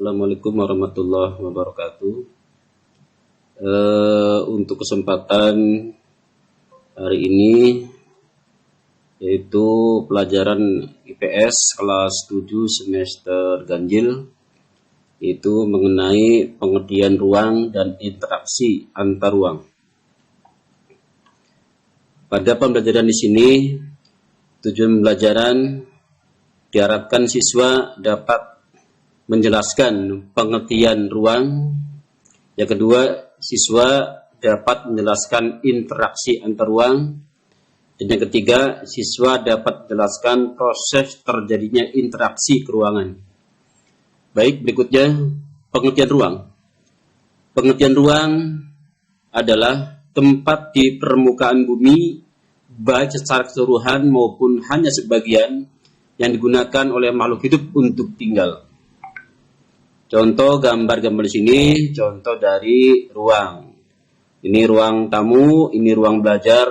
Assalamualaikum warahmatullahi wabarakatuh. Untuk kesempatan hari ini yaitu pelajaran IPS kelas 7 semester ganjil, itu mengenai pengertian ruang dan interaksi antar ruang. Pada pembelajaran di sini, tujuan pembelajaran diharapkan siswa dapat menjelaskan pengertian ruang. Yang kedua, siswa dapat menjelaskan interaksi antar ruang. Dan yang ketiga, siswa dapat menjelaskan proses terjadinya interaksi ke ruangan. Baik, berikutnya pengertian ruang. Pengertian ruang adalah tempat di permukaan bumi, baik secara keseluruhan maupun hanya sebagian, yang digunakan oleh makhluk hidup untuk tinggal. Contoh gambar-gambar di sini, contoh dari ruang. Ini ruang tamu, ini ruang belajar,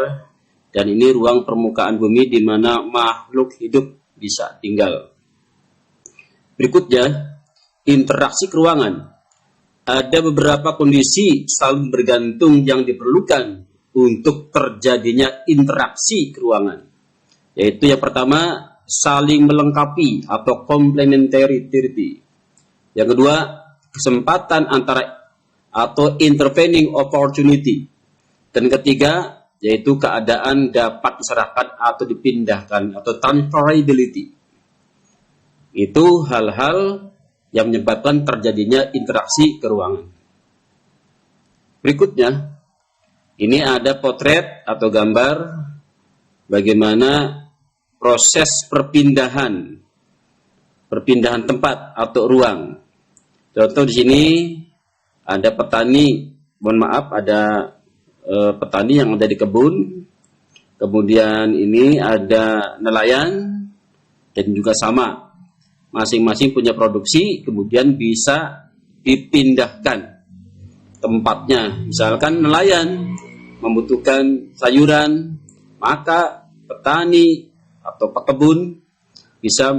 dan ini ruang permukaan bumi di mana makhluk hidup bisa tinggal. Berikutnya, interaksi ke ruangan. Ada beberapa kondisi saling bergantung yang diperlukan untuk terjadinya interaksi ke ruangan. Yaitu yang pertama, saling melengkapi atau complementarity. Yang kedua, kesempatan antara atau intervening opportunity. Dan ketiga, yaitu keadaan dapat diserahkan atau dipindahkan atau transferability. Itu hal-hal yang menyebabkan terjadinya interaksi ke ruangan. Berikutnya, ini ada potret atau gambar bagaimana proses perpindahan tempat atau ruang. Contoh di sini ada petani, ada petani yang ada di kebun. Kemudian ini ada nelayan dan juga sama. Masing-masing punya produksi, kemudian bisa dipindahkan tempatnya. Misalkan nelayan membutuhkan sayuran, maka petani atau pekebun bisa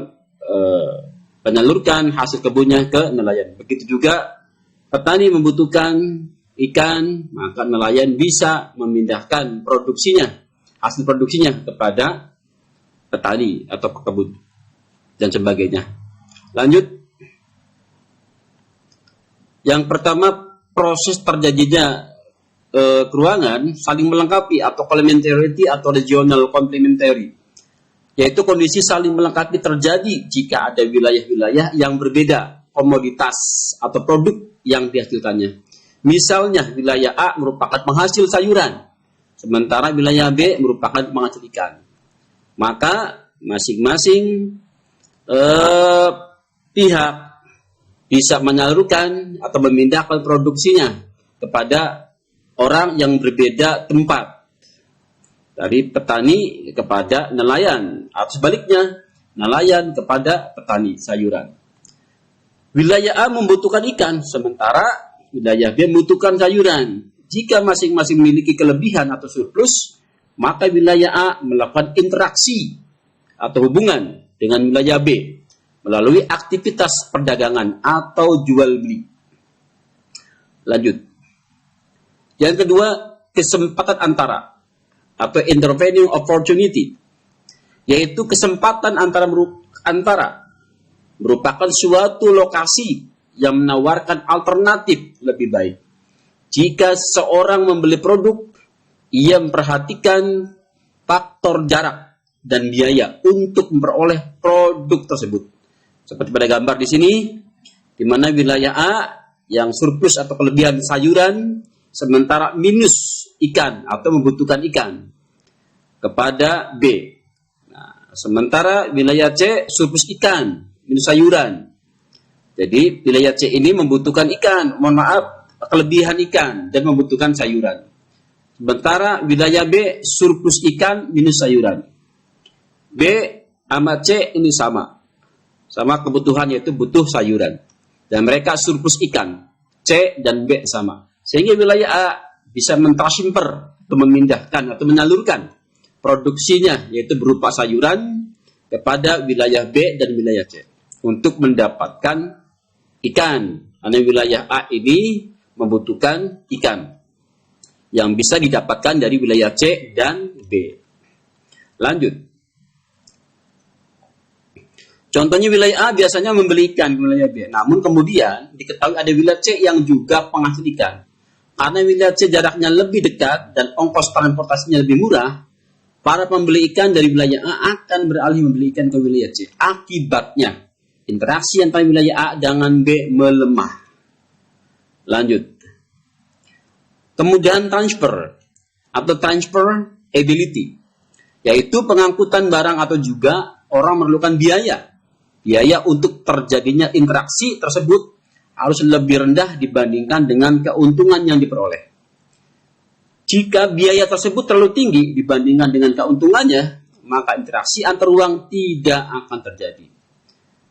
menyalurkan hasil kebunnya ke nelayan. Begitu juga petani membutuhkan ikan, maka nelayan bisa memindahkan hasil produksinya kepada petani atau pekebun dan sebagainya. Lanjut. Yang pertama, proses terjadinya keruangan saling melengkapi atau complementarity atau regional complementary. Yaitu kondisi saling melengkapi terjadi jika ada wilayah-wilayah yang berbeda komoditas atau produk yang dihasilkannya. Misalnya wilayah A merupakan penghasil sayuran, sementara wilayah B merupakan penghasil ikan. Maka masing-masing pihak bisa menyalurkan atau memindahkan produksinya kepada orang yang berbeda tempat. Dari petani kepada nelayan, atau sebaliknya, nelayan kepada petani sayuran. Wilayah A membutuhkan ikan, sementara wilayah B membutuhkan sayuran. Jika masing-masing memiliki kelebihan atau surplus, maka wilayah A melakukan interaksi atau hubungan dengan wilayah B melalui aktivitas perdagangan atau jual beli. Lanjut. Yang kedua, kesempatan antara atau intervening opportunity, yaitu kesempatan antara merupakan suatu lokasi yang menawarkan alternatif lebih baik. Jika seorang membeli produk, ia memperhatikan faktor jarak dan biaya untuk memperoleh produk tersebut. Seperti pada gambar di sini, di mana wilayah A yang surplus atau kelebihan sayuran, sementara minus ikan atau membutuhkan ikan kepada B. Nah, sementara wilayah C surplus ikan, minus sayuran. Jadi wilayah C ini membutuhkan kelebihan ikan dan membutuhkan sayuran. Sementara wilayah B surplus ikan, minus sayuran. B sama C ini sama kebutuhan, yaitu butuh sayuran. Dan mereka surplus ikan, C dan B sama. Sehingga wilayah A bisa mentransfer atau memindahkan atau menyalurkan produksinya, yaitu berupa sayuran, kepada wilayah B dan wilayah C untuk mendapatkan ikan. Karena wilayah A ini membutuhkan ikan yang bisa didapatkan dari wilayah C dan B. Lanjut. Contohnya wilayah A biasanya membeli ikan di wilayah B. Namun kemudian diketahui ada wilayah C yang juga penghasil ikan. Karena wilayah C jaraknya lebih dekat dan ongkos transportasinya lebih murah, para pembeli ikan dari wilayah A akan beralih membeli ikan ke wilayah C. Akibatnya, interaksi antara wilayah A dengan B melemah. Lanjut. Kemudian transfer atau transfer ability, yaitu pengangkutan barang atau juga orang memerlukan biaya. Biaya untuk terjadinya interaksi tersebut harus lebih rendah dibandingkan dengan keuntungan yang diperoleh. Jika biaya tersebut terlalu tinggi dibandingkan dengan keuntungannya, maka interaksi antar uang tidak akan terjadi.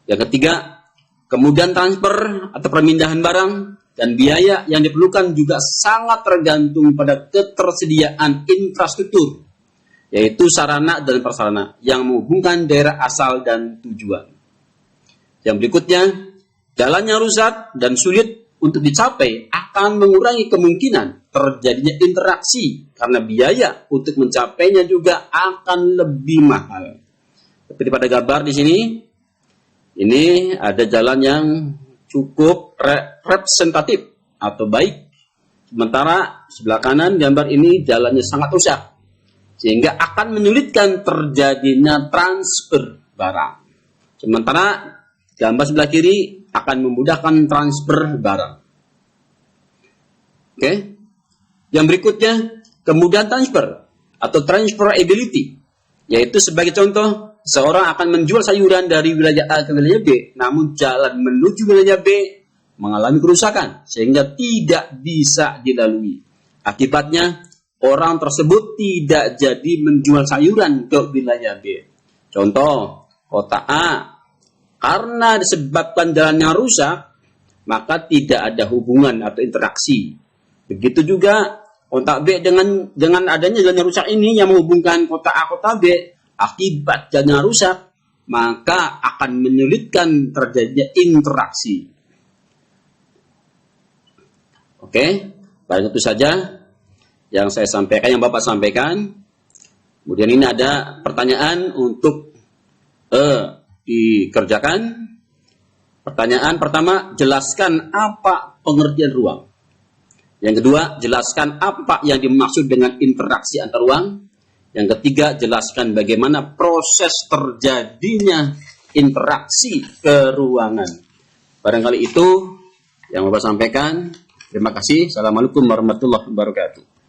Yang ketiga, kemudian transfer atau permindahan barang dan biaya yang diperlukan juga sangat tergantung pada ketersediaan infrastruktur, yaitu sarana dan prasarana yang menghubungkan daerah asal dan tujuan. Yang berikutnya, jalan yang rusak dan sulit untuk dicapai akan mengurangi kemungkinan terjadinya interaksi karena biaya untuk mencapainya juga akan lebih mahal. Seperti pada gambar di sini, ini ada jalan yang cukup representatif atau baik. Sementara sebelah kanan gambar ini jalannya sangat rusak, sehingga akan menyulitkan terjadinya transfer barang. Sementara gambar sebelah kiri akan memudahkan transfer barang. Oke. Yang berikutnya, kemudahan transfer atau transferability, yaitu sebagai contoh, seorang akan menjual sayuran dari wilayah A ke wilayah B, namun jalan menuju wilayah B mengalami kerusakan sehingga tidak bisa dilalui. Akibatnya, orang tersebut tidak jadi menjual sayuran ke wilayah B. Contoh, kota A, karena disebabkan jalan yang rusak, maka tidak ada hubungan atau interaksi. Begitu juga kota B dengan adanya jalan yang rusak ini yang menghubungkan kota A kota B, akibat jalan yang rusak, maka akan menyulitkan terjadinya interaksi. Oke, baik itu saja yang saya sampaikan, yang Bapak sampaikan. Kemudian ini ada pertanyaan untuk dikerjakan. Pertanyaan pertama, jelaskan apa pengertian ruang. Yang kedua, jelaskan apa yang dimaksud dengan interaksi antar ruang. Yang ketiga, jelaskan bagaimana proses terjadinya interaksi ke ruangan. Barangkali itu yang Bapak sampaikan. Terima kasih. Assalamualaikum warahmatullahi wabarakatuh.